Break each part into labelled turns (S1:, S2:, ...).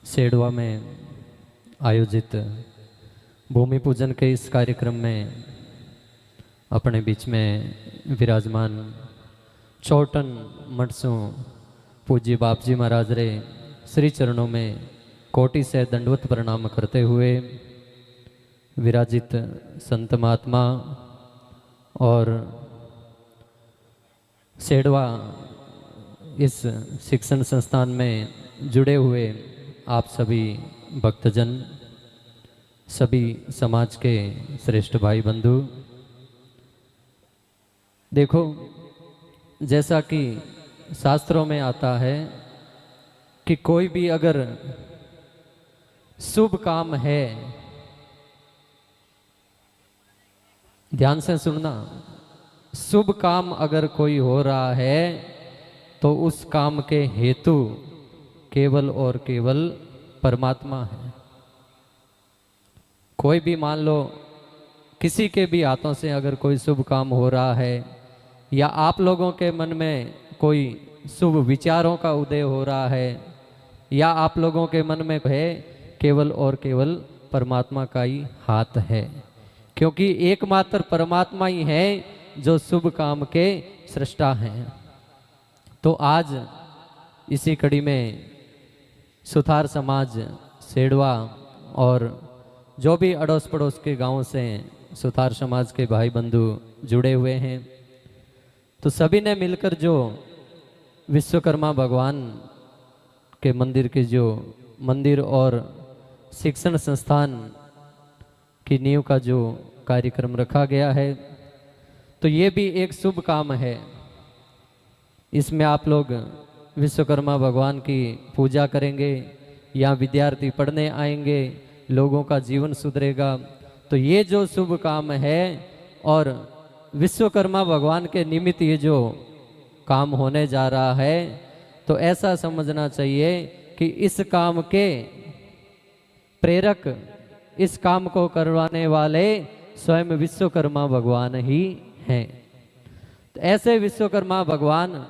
S1: सेडवा में आयोजित भूमि पूजन के इस कार्यक्रम में अपने बीच में विराजमान चौटन मठसू पूज्य बाप जी महाराज रे श्री चरणों में कोटि से दंडवत प्रणाम करते हुए विराजित संत महात्मा और सेडवा इस शिक्षण संस्थान में जुड़े हुए आप सभी भक्तजन, सभी समाज के श्रेष्ठ भाई बंधु, देखो जैसा कि शास्त्रों में आता है कि कोई भी अगर शुभ काम है, ध्यान से सुनना, शुभ काम अगर कोई हो रहा है तो उस काम के हेतु केवल और केवल परमात्मा है। कोई भी मान लो किसी के भी हाथों से अगर कोई शुभ काम हो रहा है या आप लोगों के मन में कोई शुभ विचारों का उदय हो रहा है या आप लोगों के मन में है, केवल और केवल परमात्मा का ही हाथ है, क्योंकि एकमात्र परमात्मा ही है जो शुभ काम के सृष्टा हैं। तो आज इसी कड़ी में सुथार समाज सेडवा और जो भी अड़ोस पड़ोस के गांवों से सुथार समाज के भाई बंधु जुड़े हुए हैं, तो सभी ने मिलकर जो विश्वकर्मा भगवान के मंदिर के जो मंदिर और शिक्षण संस्थान की नींव का जो कार्यक्रम रखा गया है, तो ये भी एक शुभ काम है। इसमें आप लोग विश्वकर्मा भगवान की पूजा करेंगे, यहाँ विद्यार्थी पढ़ने आएंगे, लोगों का जीवन सुधरेगा। तो ये जो शुभ काम है और विश्वकर्मा भगवान के निमित्त ये जो काम होने जा रहा है, तो ऐसा समझना चाहिए कि इस काम के प्रेरक, इस काम को करवाने वाले स्वयं विश्वकर्मा भगवान ही हैं। तो ऐसे विश्वकर्मा भगवान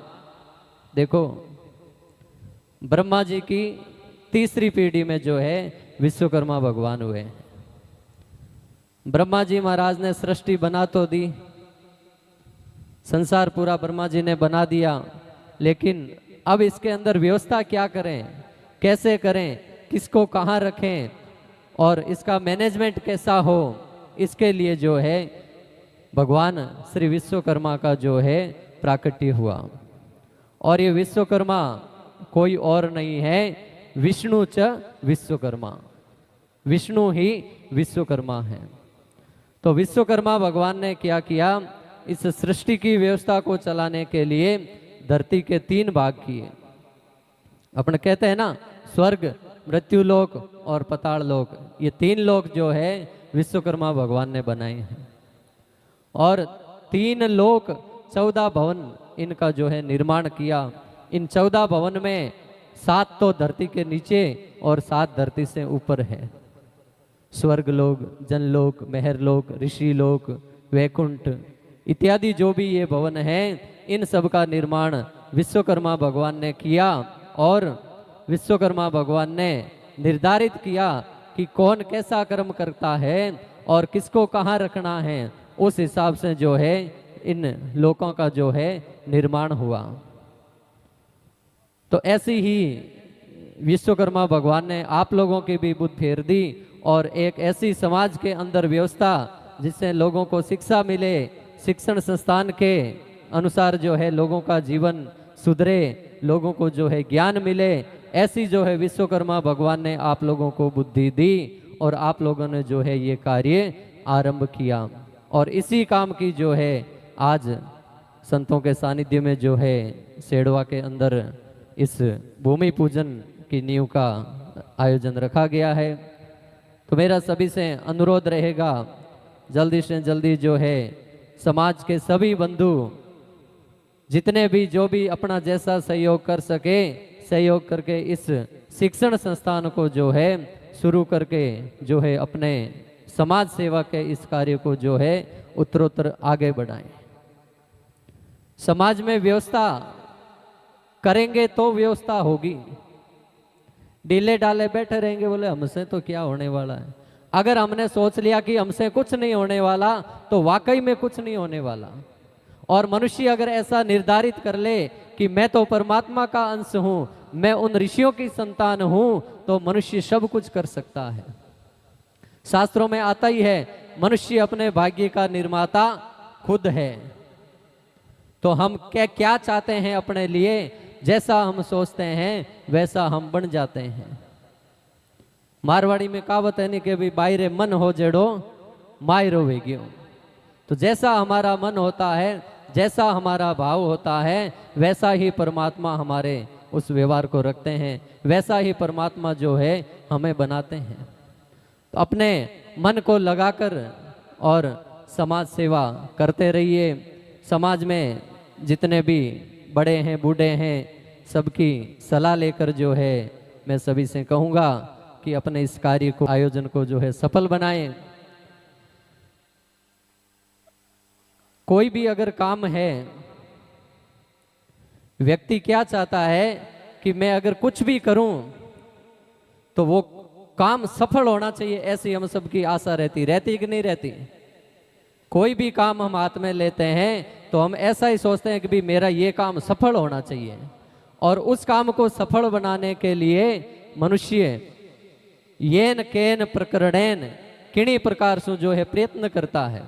S1: देखो, ब्रह्मा जी की तीसरी पीढ़ी में जो है विश्वकर्मा भगवान हुए। ब्रह्मा जी महाराज ने सृष्टि बना तो दी, संसार पूरा ब्रह्मा जी ने बना दिया, लेकिन अब इसके अंदर व्यवस्था क्या करें, कैसे करें, किसको कहाँ रखें और इसका मैनेजमेंट कैसा हो, इसके लिए जो है भगवान श्री विश्वकर्मा का जो है प्राकट्य हुआ। और ये विश्वकर्मा कोई और नहीं है, विष्णु च विश्वकर्मा, विष्णु ही विश्वकर्मा है। तो विश्वकर्मा भगवान ने क्या किया, इस सृष्टि की व्यवस्था को चलाने के लिए धरती के 3 भाग किए। अपन कहते हैं ना, स्वर्ग, मृत्युलोक और पाताल लोक, ये 3 लोक जो है विश्वकर्मा भगवान ने बनाए हैं। और 3 लोक 14 भवन इनका जो है निर्माण किया। इन 14 भवन में 7 तो धरती के नीचे और 7 धरती से ऊपर है। स्वर्ग लोक, जनलोक, महरलोक, ऋषि लोक, वैकुंठ इत्यादि जो भी ये भवन है, इन सब का निर्माण विश्वकर्मा भगवान ने किया। और विश्वकर्मा भगवान ने निर्धारित किया कि कौन कैसा कर्म करता है और किसको कहाँ रखना है, उस हिसाब से जो है इन लोकों का जो है निर्माण हुआ। तो ऐसी ही विश्वकर्मा भगवान ने आप लोगों की भी बुद्धि फेर दी और एक ऐसी समाज के अंदर व्यवस्था जिससे लोगों को शिक्षा मिले, शिक्षण संस्थान के अनुसार जो है लोगों का जीवन सुधरे, लोगों को जो है ज्ञान मिले, ऐसी जो है विश्वकर्मा भगवान ने आप लोगों को बुद्धि दी और आप लोगों ने जो है ये कार्य आरंभ किया। और इसी काम की जो है आज संतों के सानिध्य में जो है सेडवा के अंदर इस भूमि पूजन की नींव का आयोजन रखा गया है। तो मेरा सभी से अनुरोध रहेगा, जल्दी से जल्दी जो है समाज के सभी बंधु जितने भी जो भी अपना जैसा सहयोग कर सके, सहयोग करके इस शिक्षण संस्थान को जो है शुरू करके जो है अपने समाज सेवा के इस कार्य को जो है उत्तरोत्तर आगे बढ़ाएं। समाज में व्यवस्था करेंगे तो व्यवस्था होगी, ढीले डाले बैठे रहेंगे, बोले हमसे तो क्या होने वाला है। अगर हमने सोच लिया कि हमसे कुछ नहीं होने वाला, तो वाकई में कुछ नहीं होने वाला। और मनुष्य अगर ऐसा निर्धारित कर ले कि मैं तो परमात्मा का अंश हूं, मैं उन ऋषियों की संतान हूं, तो मनुष्य सब कुछ कर सकता है। शास्त्रों में आता ही है, मनुष्य अपने भाग्य का निर्माता खुद है। तो हम क्या चाहते हैं अपने लिए, जैसा हम सोचते हैं वैसा हम बन जाते हैं। मारवाड़ी में कहावत है नहीं कि भी बाहरे मन हो जेड़ो मायरो वेग्यो। तो जैसा हमारा मन होता है, जैसा हमारा भाव होता है, वैसा ही परमात्मा हमारे उस व्यवहार को रखते हैं, वैसा ही परमात्मा जो है हमें बनाते हैं। तो अपने मन को लगाकर और समाज सेवा करते रहिए। समाज में जितने भी बड़े हैं बूढ़े हैं, सबकी सलाह लेकर जो है मैं सभी से कहूँगा कि अपने इस कार्य को, आयोजन को जो है सफल बनाएं। कोई भी अगर काम है, व्यक्ति क्या चाहता है कि मैं अगर कुछ भी करूं तो वो काम सफल होना चाहिए, ऐसी हम सबकी आशा रहती कि नहीं रहती। कोई भी काम हम हाथ में लेते हैं तो हम ऐसा ही सोचते हैं कि भी मेरा ये काम सफल होना चाहिए, और उस काम को सफल बनाने के लिए मनुष्य येन केन प्रकरणेन किन्हीं प्रकार से जो है प्रयत्न करता है।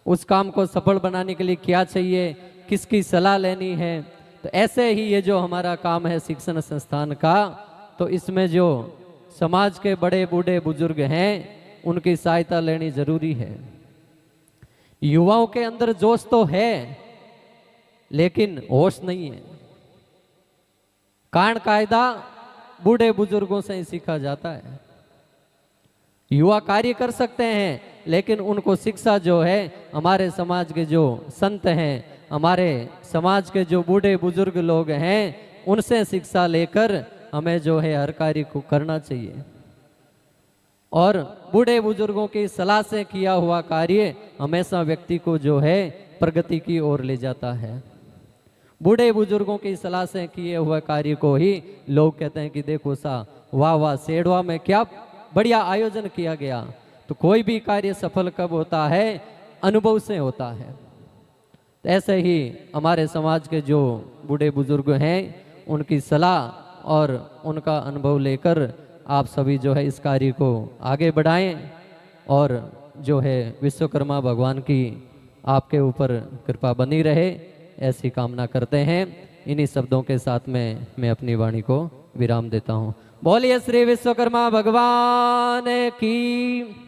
S1: उस काम को सफल बनाने के लिए क्या चाहिए, किसकी सलाह लेनी है। तो ऐसे ही ये जो हमारा काम है शिक्षण संस्थान का, तो इसमें जो समाज के बड़े बूढ़े बुजुर्ग हैं उनकी सहायता लेनी जरूरी है। युवाओं के अंदर जोश तो है लेकिन होश नहीं है। कांड कायदा बूढ़े बुजुर्गों से ही सीखा जाता है। युवा कार्य कर सकते हैं लेकिन उनको शिक्षा जो है हमारे समाज के जो संत हैं, हमारे समाज के जो बूढ़े बुजुर्ग लोग हैं, उनसे शिक्षा लेकर हमें जो है हर कार्य को करना चाहिए। और बूढ़े बुजुर्गों की सलाह से किया हुआ कार्य हमेशा व्यक्ति को जो है प्रगति की ओर ले जाता है। बूढ़े बुजुर्गों की सलाह से किए हुए कार्य को ही लोग कहते हैं कि देखो सा वाह वाह, सेड़वा में क्या बढ़िया आयोजन किया गया। तो कोई भी कार्य सफल कब होता है, अनुभव से होता है। तो ऐसे ही हमारे समाज के जो बूढ़े बुजुर्ग हैं उनकी सलाह और उनका अनुभव लेकर आप सभी जो है इस कार्य को आगे बढ़ाएं, और जो है विश्वकर्मा भगवान की आपके ऊपर कृपा बनी रहे, ऐसी कामना करते हैं। इन्हीं शब्दों के साथ में मैं अपनी वाणी को विराम देता हूँ। बोलिए श्री विश्वकर्मा भगवान की।